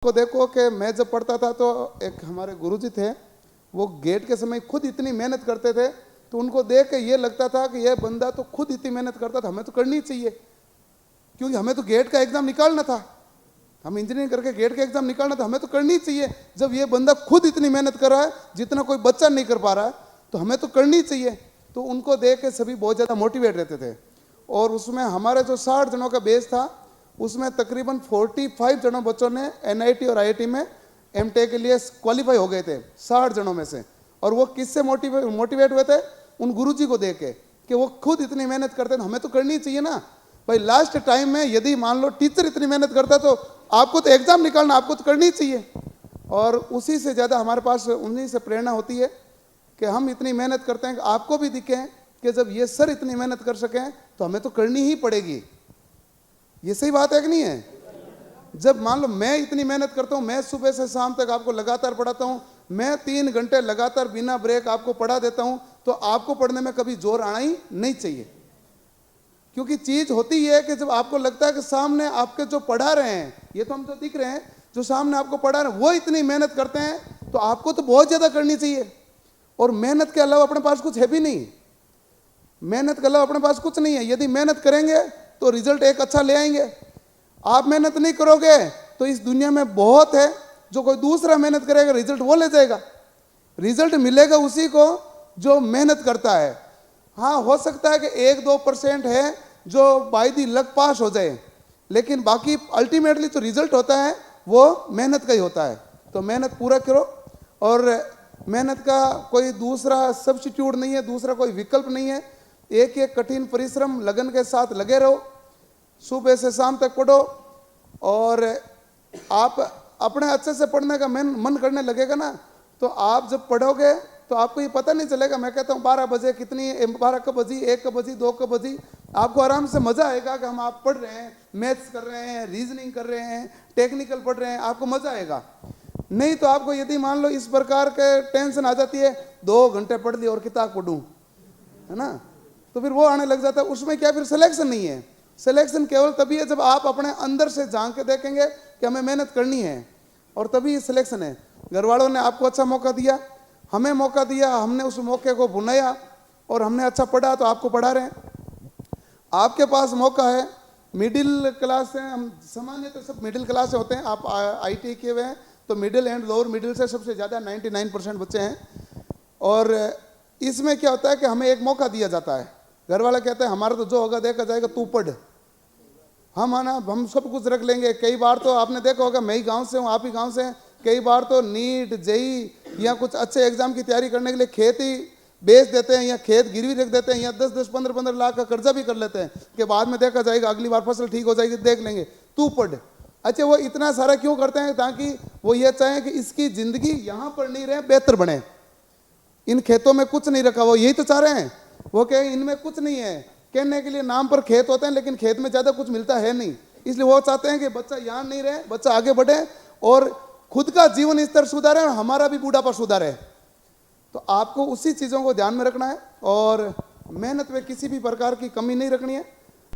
को देखो कि मैं जब पढ़ता था तो एक हमारे गुरुजी थे, वो गेट के समय खुद इतनी मेहनत करते थे, तो उनको देख के ये लगता था कि ये बंदा तो खुद इतनी मेहनत करता था, हमें तो करनी चाहिए, क्योंकि हमें तो गेट का एग्जाम निकालना था, हम इंजीनियरिंग करके गेट का एग्जाम निकालना था, हमें तो करनी चाहिए। जब ये बंदा खुद इतनी मेहनत कर रहा है जितना कोई बच्चा नहीं कर पा रहा है, तो हमें तो करनी चाहिए। तो उनको देख के सभी बहुत ज़्यादा मोटिवेट रहते थे। और उसमें हमारे जो 60 जनों का बेस था, उसमें तकरीबन 45 जनों बच्चों ने NIT और IIT में MTech के लिए क्वालिफाई हो गए थे, 60 जनों में से। और वो किससे मोटिवेट हुए थे? उन गुरुजी को देख के, कि वो खुद इतनी मेहनत करते हैं, हमें तो करनी चाहिए ना भाई। लास्ट टाइम में यदि मान लो टीचर इतनी मेहनत करता है, तो आपको तो एग्जाम निकालना, आपको तो करनी चाहिए। और उसी से ज़्यादा हमारे पास उन्हीं से प्रेरणा होती है कि हम इतनी मेहनत करते हैं कि आपको भी दिखें कि जब ये सर इतनी मेहनत कर सकें तो हमें तो करनी ही पड़ेगी। ये सही बात है कि नहीं है? जब मान लो मैं इतनी मेहनत करता हूँ, मैं सुबह से शाम तक आपको लगातार पढ़ाता हूँ, मैं 3 घंटे लगातार बिना ब्रेक आपको पढ़ा देता हूँ, तो आपको पढ़ने में कभी जोर आना ही नहीं चाहिए। क्योंकि चीज होती है कि जब आपको लगता है कि सामने आपके जो पढ़ा रहे हैं, ये तो हम जो दिख रहे हैं, जो सामने आपको पढ़ा रहे हैं वो इतनी मेहनत करते हैं, तो आपको तो बहुत ज्यादा करनी चाहिए। और मेहनत के अलावा अपने पास कुछ है भी नहीं, मेहनत के अलावा अपने पास कुछ नहीं है। यदि मेहनत करेंगे तो रिजल्ट एक अच्छा ले आएंगे। आप मेहनत नहीं करोगे तो इस दुनिया में बहुत है जो कोई दूसरा मेहनत करेगा, रिजल्ट वो ले जाएगा। रिजल्ट मिलेगा उसी को जो मेहनत करता है। हाँ, हो सकता है कि 1-2% है जो बाय दी लक पास हो जाए, लेकिन बाकी अल्टीमेटली जो रिजल्ट होता है वो मेहनत का ही होता है। तो मेहनत पूरा करो, और मेहनत का कोई दूसरा सब्स्टिट्यूट नहीं है, दूसरा कोई विकल्प नहीं है। एक एक कठिन परिश्रम लगन के साथ लगे रहो, सुबह से शाम तक पढ़ो, और आप अपने अच्छे से पढ़ने का मन करने लगेगा ना, तो आप जब पढ़ोगे तो आपको ये पता नहीं चलेगा। मैं कहता हूँ 12 बजे कितनी, 12 कब बजी, 1 कब बजी, 2 कब बजी, आपको आराम से मजा आएगा कि हम आप पढ़ रहे हैं, मैथ्स कर रहे हैं, रीजनिंग कर रहे हैं, टेक्निकल पढ़ रहे हैं, आपको मजा आएगा। नहीं तो आपको यदि मान लो इस प्रकार के टेंशन आ जाती है, 2 घंटे पढ़ ली और किताब पढ़ूं, है ना, तो फिर वो आने लग जाता है। उसमें क्या, फिर सिलेक्शन नहीं है। सिलेक्शन केवल तभी है जब आप अपने अंदर से झांक के देखेंगे कि हमें मेहनत करनी है, और तभी सिलेक्शन है। घर वालों ने आपको अच्छा मौका दिया, हमें मौका दिया, हमने उस मौके को भुनाया और हमने अच्छा पढ़ा, तो आपको पढ़ा रहे हैं। आपके पास मौका है, मिडिल क्लास से, हम सामान्य तो सब मिडिल क्लास से होते हैं, आप IIT किए हुए हैं तो मिडिल एंड लोअर मिडिल से सबसे ज़्यादा 99% बच्चे हैं। और इसमें क्या होता है कि हमें एक मौका दिया जाता है। घर वाला कहते हैं हमारा तो जो होगा देखा जाएगा, तू पढ़, हम सब कुछ रख लेंगे। कई बार तो आपने देखा होगा, मैं ही गांव से हूँ, आप ही गांव से हैं, कई बार तो नीट JEE या कुछ अच्छे एग्जाम की तैयारी करने के लिए खेत ही बेच देते हैं, या खेत गिरवी रख देते हैं, या 10-10, 15-15 लाख का कर्जा भी कर लेते हैं कि बाद में देखा जाएगा, अगली बार फसल ठीक हो जाएगी देख लेंगे, तू पढ़। अच्छा, वो इतना सारा क्यों करते हैं? ताकि वो ये चाहें कि इसकी जिंदगी यहाँ पर नहीं रहे, बेहतर बने। इन खेतों में कुछ नहीं रखा, वो यही तो चाह रहे हैं। वो कहे इनमें कुछ नहीं है, कहने के लिए नाम पर खेत होते हैं, लेकिन खेत में ज़्यादा कुछ मिलता है नहीं। इसलिए वो चाहते हैं कि बच्चा यहाँ नहीं रहे, बच्चा आगे बढ़े और खुद का जीवन स्तर सुधारे और हमारा भी बूढ़ापा सुधारे। तो आपको उसी चीज़ों को ध्यान में रखना है, और मेहनत में किसी भी प्रकार की कमी नहीं रखनी है।